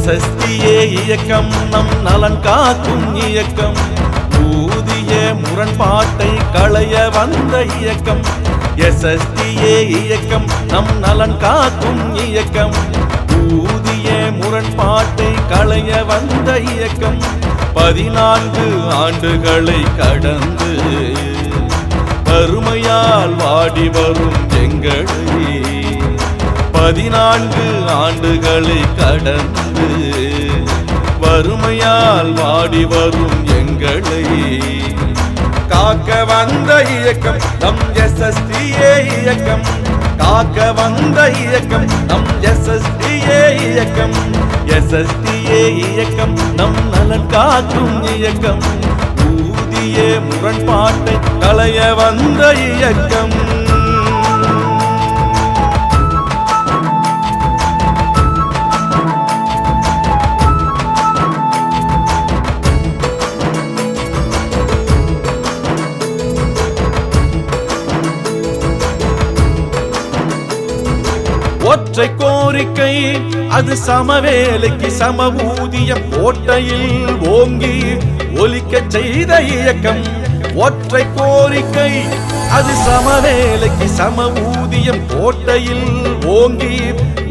SSDA இயக்கம் நம் நலன் காக்கும் இயக்கம், ஊதிய முரண்பாட்டை களைய வந்த இயக்கம். SSDA இயக்கம் நம் நலன் காக்கும் இயக்கம், ஊதிய முரண்பாட்டை களைய வந்த இயக்கம். 14 ஆண்டுகளை கடந்து வறுமையால் வாடி வரும் எங்களை, 14 ஆண்டுகளை கடந்து வறுமையால் வாடி வரும் எங்களை காக்க வந்த இயக்கம் நம் SSDA இயக்கம், காக்க வந்த இயக்கம் நம் SSDA இயக்கம். SSDA இயக்கம் நம் நலன் காக்கும் இயக்கம், ஊதிய முரண்பாட்டை களைய வந்த இயக்கம். ஒற்றை கோரிக்கை அது சமவேலைக்கு சம ஊதியம் கோட்டையில் ஓங்கி ஒலிக்க செய்த இயக்கம். ஒற்றை கோரிக்கை அது சமவேலைக்கு சம ஊதியம் கோட்டையில் ஓங்கி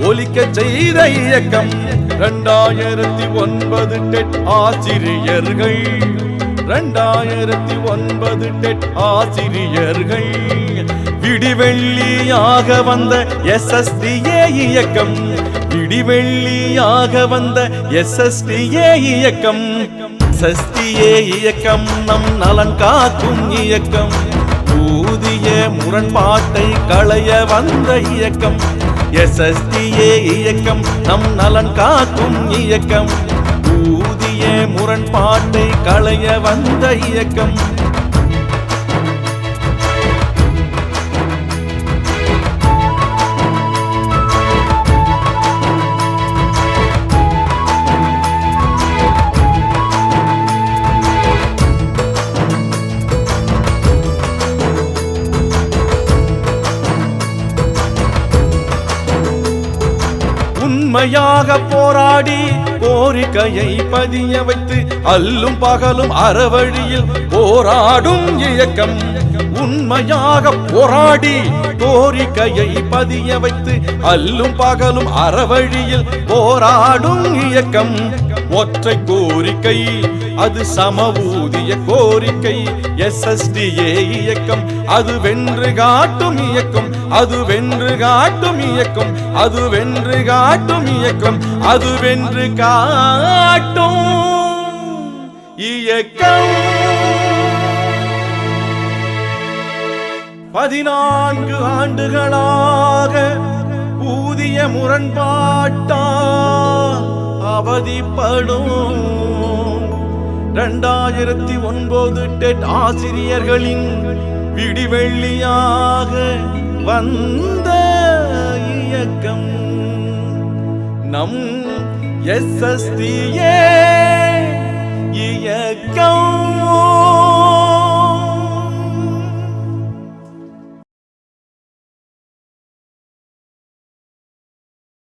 ஒலிக்க செய்த இயக்கம். 2009 டெட் ஆசிரியர்கள், 2009 டெட் ஆசிரியர்கள் விடிவெள்ளியாக வந்த SSDA இயக்கம், விடிவெள்ளியாக வந்த SSDA இயக்கம். SSDA இயக்கம் நம் நலன் காக்கும் இயக்கம், ஊதிய முரண்பாட்டை களைய வந்த இயக்கம். SSDA இயக்கம் நம் நலன் காக்கும் இயக்கம், ஊதிய முரண்பாட்டை களைய வந்த இயக்கம். உண்மையாக போராடி கோரிக்கையை பதிய வைத்து அல்லும் பகலும் அறவழியில் போராடும் இயக்கம். உண்மையாக போராடி கோரிக்கையை பதிய வைத்து அல்லும் பகலும் அறவழியில் போராடும் இயக்கம். ஒற்றை கோரிக்கை அது சம ஊதிய கோரிக்கை. SSDA இயக்கம் அது வென்று காட்டும் இயக்கம், அது வென்று காட்டும் இயக்கம், அது வென்று காட்டும் இயக்கம், அது வென்று காட்டும் இயக்கம். 14 ஆண்டுகளாக ஊதிய முரண்பாட்டால் அவதிப்படும் 2009 டெட் ஆசிரியர்களின் விடிவெள்ளியாக வந்த இயக்கம் நம் SSDA இயக்கம்